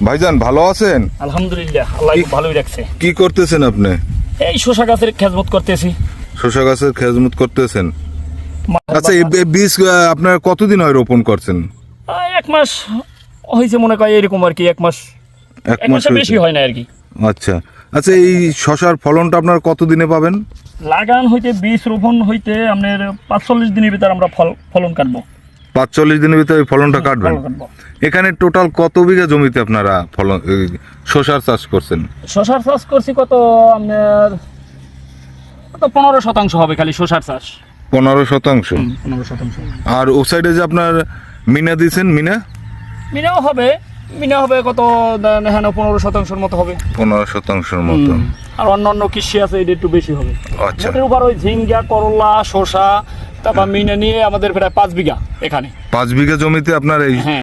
ভাইজান ভালো আছেন? আলহামদুলিল্লাহ, আল্লাহ ভালোই রাখছে। কি করতেছেন আপনি? এই শসা গাছের খেজমত করতেছি। শসা গাছের খেজমত করতেছেন? আচ্ছা, এই বীজ আপনার কতদিন হয় রোপণ করছেন? 1 মাস হয়েছে মনে করি, এরকম আর কি। 1 মাস, 1 মাস বেশি হয় না আর কি। আচ্ছা আচ্ছা, এই শসার ফলনটা আপনার কতদিনে পাবেন? লাগান হইতে বীজ রোপণ হইতে আপনার 45 দিনের ভিতর আমরা ফলন কাটবো। 45 দিনের ভিতরে ফলনটা কাটবেন? ফলন কাটবো। এখানে টোটাল কত বিঘা জমিতে আপনারা ফলন শসার চাষ করছেন? শসার চাষ করছি কত আপনার 15% হবে খালি শসার চাষ। 15%? 15%। আর ও সাইডে যে আপনার মিনা দিয়েছেন, মিনাও হবে, মিনা হবে কত এখানে 15%-র মতো হবে। 15%-র মতো। আর অন্য কৃষি আছে, এটা একটু বেশি হবে। আচ্ছা, মোটের উপর ওই ঝিঙ্গা, করলা, শসা, তারপর মিনা নিয়ে আমাদের প্রায় 5 বিঘা এখানে। 5 বিঘা জমিতে আপনার এই হ্যাঁ।